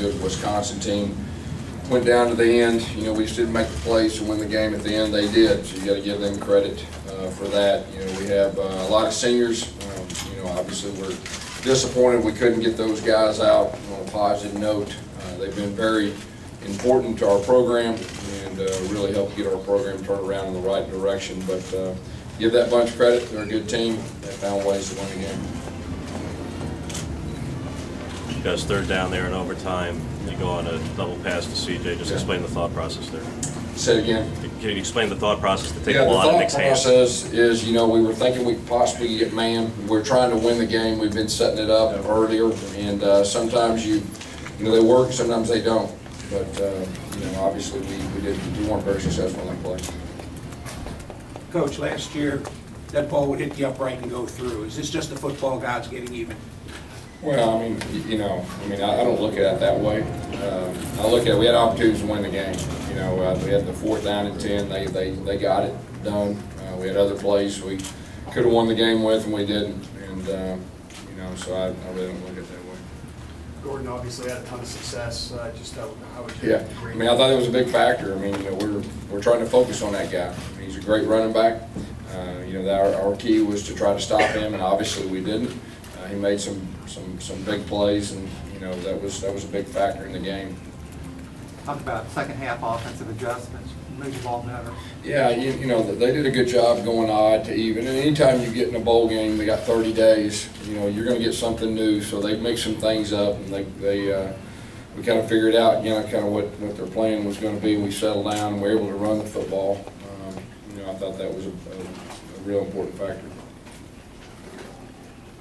good Wisconsin team. Went down to the end. You know, we just didn't make the plays to win the game at the end. They did, so you got to give them credit for that. You know, we have a lot of seniors. You know, obviously we're disappointed we couldn't get those guys out on a positive note. They've been very important to our program and really helped get our program turned around in the right direction. But give that bunch credit. They're a good team. They found ways to win the game. You guys third down there in overtime. You go on a double pass to CJ. Just explain the thought process there. Say it again. Can you explain the thought process to take the ball out of Nick's hands? The thought process is, you know, we were thinking we could possibly get man. We're trying to win the game. We've been setting it up earlier, and sometimes you know, they work, sometimes they don't. But you know, obviously we weren't very successful in that play. Coach, last year that ball would hit the upright and go through. Is this just the football gods getting even? Well, I mean, you know, I don't look at it that way. I look at it, we had opportunities to win the game. You know, we had the 4th down and 10. They got it done. We had other plays we could have won the game with, and we didn't. And you know, so I really don't look at it that way. Gordon obviously had a ton of success. Just how would you? Yeah, I mean, I thought it was a big factor. I mean, you know, we're trying to focus on that guy. I mean, he's a great running back. You know, our key was to try to stop him, and obviously we didn't. He made some big plays, and you know, that was a big factor in the game. Talk about second half offensive adjustments, move the ball better. Yeah, you know, they did a good job going odd to even. And anytime you get in a bowl game, they got 30 days. You know, you're going to get something new. So they mix some things up, and we kind of figured out, you know, kind of what their plan was going to be. We settled down and were able to run the football. You know, I thought that was a real important factor.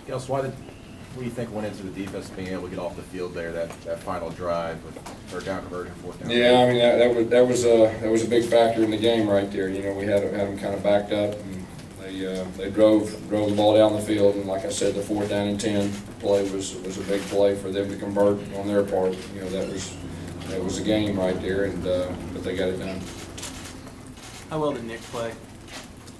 Gus, what do you think went into the defense being able to get off the field there, that final drive with third down conversion, 4th down? Yeah, I mean that was a big factor in the game right there. You know, we had them kind of backed up, and they drove the ball down the field, and like I said, the 4th down and 10 play was a big play for them to convert on their part. You know, that was a game right there, and but they got it done. How well did Nick play?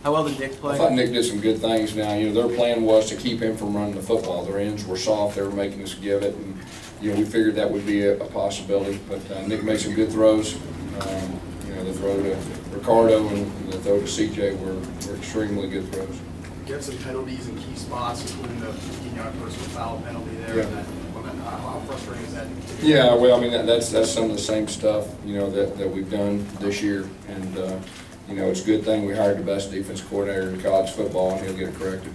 How well did Nick play? I thought Nick did some good things. Now, you know, their plan was to keep him from running the football. Their ends were soft. They were making us give it, and you know, we figured that would be a possibility. But Nick made some good throws. You know, the throw to Ricardo and the throw to CJ were extremely good throws. You had some penalties in key spots, including the 15-yard personal foul penalty there. Yeah. And how frustrating is that? Yeah, well, I mean that's some of the same stuff, you know, that we've done this year, and you know, it's a good thing we hired the best defense coordinator in college football, and he'll get it corrected.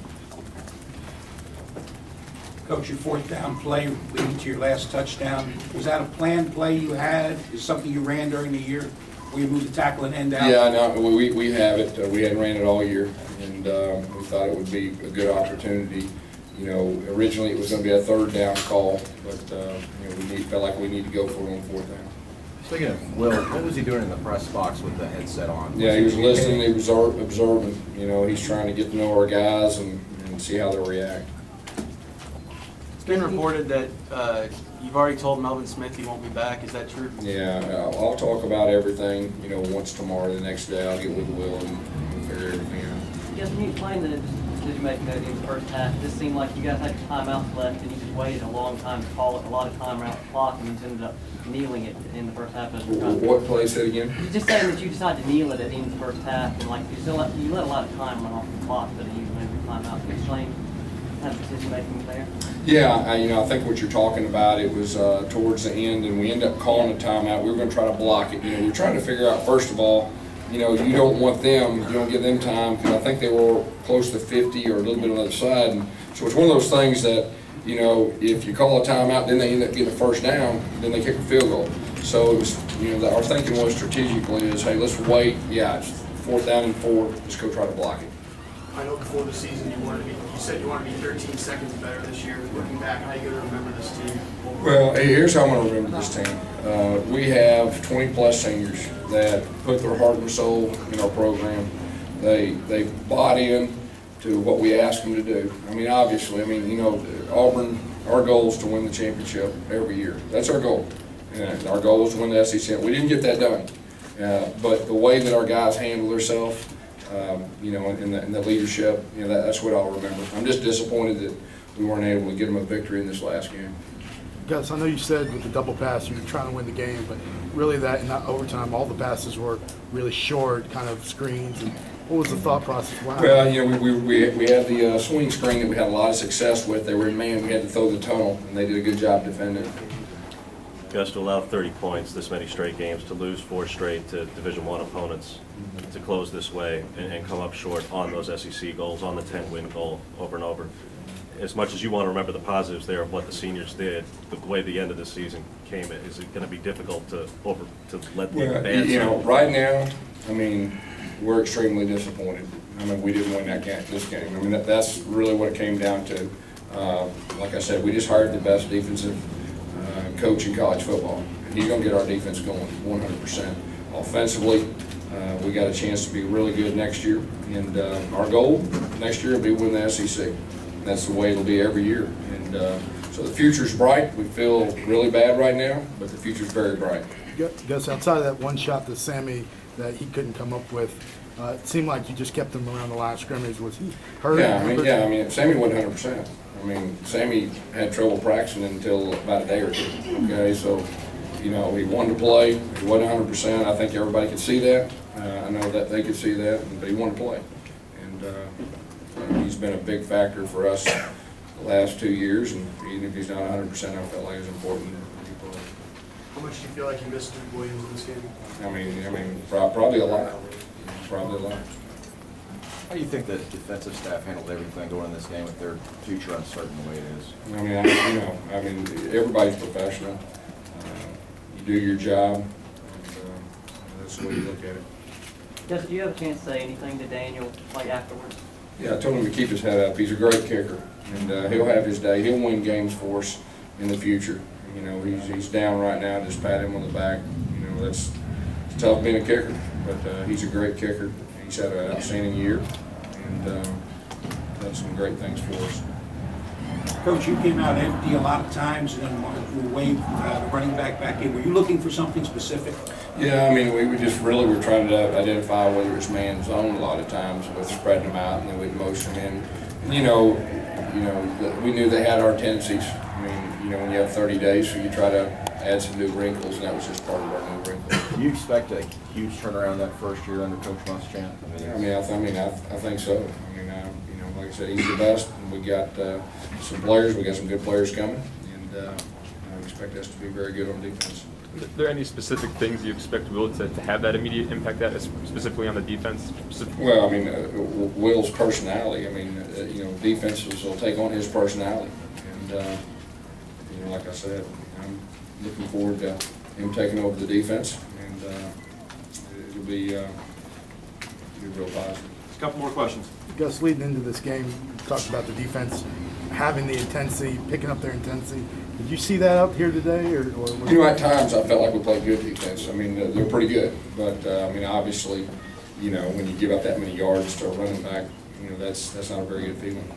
Coach, your 4th down play leading to your last touchdown, was that a planned play you had? Is something you ran during the year where you moved the tackle and end out? Yeah, no, we have it. We hadn't ran it all year, and we thought it would be a good opportunity. You know, originally it was going to be a 3rd down call, but you know, we felt like we need to go for it on 4th down. Speaking of Will, what was he doing in the press box with the headset on? Yeah, he was listening, he was observing. You know, he's trying to get to know our guys and see how they'll react. It's been reported that you've already told Melvin Smith he won't be back. Is that true? Yeah, I'll talk about everything, you know, once tomorrow. The next day I'll get with Will and figure everything out. Yes, can you explain the decision-making in the first half? It just seemed like you guys had timeouts left, and you just waited a long time to call it, a lot of time around the clock, and you just ended up kneeling it in the first half. What play said again? You're just saying that you decided to kneel it at the end of the first half, and like you let a lot of time run off the clock, but you made your timeout. Can you explain kind of decision-making there? Yeah, you know, I think what you're talking about, it was towards the end, and we ended up calling a timeout. We were going to try to block it. You know, we were trying to figure out, first of all, you know, you don't want them, you don't give them time, because I think they were close to 50 or a little bit on the other side. And so it's one of those things that, you know, if you call a timeout, then they end up getting a 1st down, then they kick a field goal. So it was, you know, our thinking was strategically is, hey, let's wait. Yeah, it's 4th down and 4. Let's go try to block it. I know before the season you said you wanted to be 13 seconds better this year. Looking back, how are you going to remember this team? Well, here's how I'm going to remember this team. We have 20-plus seniors that put their heart and soul in our program. They bought in to what we asked them to do. I mean, obviously, you know, Auburn, our goal is to win the championship every year. That's our goal. And our goal is to win the SEC. We didn't get that done. But the way that our guys handle themselves, you know, in the leadership, you know, that's what I'll remember. I'm just disappointed that we weren't able to get them a victory in this last game. Gus, I know you said with the double pass you were trying to win the game, but really that in that overtime, all the passes were really short, kind of screens. And what was the thought process? Wow. Well, you know, we had the swing screen that we had a lot of success with. They were in man. We had to throw the tunnel, and they did a good job defending. Gus, to allow 30 points this many straight games, to lose 4 straight to Division I opponents, to close this way and come up short on those SEC goals, on the 10-win goal over and over. As much as you want to remember the positives there of what the seniors did, the way the end of the season came, is it going to be difficult to let the bad you know, right now, I mean, we're extremely disappointed. I mean, we didn't win this game. I mean, that's really what it came down to. Like I said, we just hired the best defensive coach in college football. He's going to get our defense going 100%. Offensively, we got a chance to be really good next year. And our goal next year will be win the SEC. That's the way it'll be every year. And so the future's bright. We feel really bad right now, but the future's very bright. Gus, outside of that one shot to Sammy that he couldn't come up with, it seemed like you just kept him around the line of scrimmage. Was he hurt? Yeah, I mean, Sammy wasn't 100%. I mean, Sammy had trouble practicing until about a day or two. Okay, so you know, he wanted to play. He wasn't 100%. I think everybody could see that. I know that they could see that, but he wanted to play. And he's been a big factor for us the last 2 years. And even if he's not 100%, I felt like it was important that he play. How much do you feel like you missed Duke Williams in this game? I mean, probably a lot. Probably a lot. How do you think the defensive staff handled everything going in this game with their future uncertain the way it is? I mean, everybody's professional. You do your job, and that's the way you look at it. Gus, did you have a chance to say anything to Daniel, like afterwards? Yeah, I told him to keep his head up. He's a great kicker, and he'll have his day. He'll win games for us in the future. You know, he's down right now. Just pat him on the back. You know, it's tough being a kicker, but he's a great kicker. He's had an outstanding year, and done some great things for us. Coach, you came out empty a lot of times and then wanted to wave the running back in. Were you looking for something specific? Yeah, I mean, we just really were trying to identify whether it's man zone a lot of times with spreading them out, and then we'd motion in. And, you know, we knew they had our tendencies. I mean, you know, when you have 30 days, so you try to add some new wrinkles, and that was just part of our new wrinkles. Do you expect a huge turnaround that first year under Coach Malzahn? I think so. I mean, you know, like I said, he's the best, and we got some players. We got some good players coming, and I expect us to be very good on defense. Are there any specific things you expect Will to have that immediate impact at, specifically on the defense? Well, I mean, Will's personality. I mean, you know, defenses will take on his personality, and you know, like I said, I'm looking forward to him taking over the defense, and it'll be real positive. Just a couple more questions. Gus, leading into this game, you talked about the defense having the intensity, picking up their intensity. Did you see that out here today, or you know, at times I felt like we played good defense. I mean, they're pretty good, but I mean, obviously, you know, when you give up that many yards to a running back, you know, that's not a very good feeling.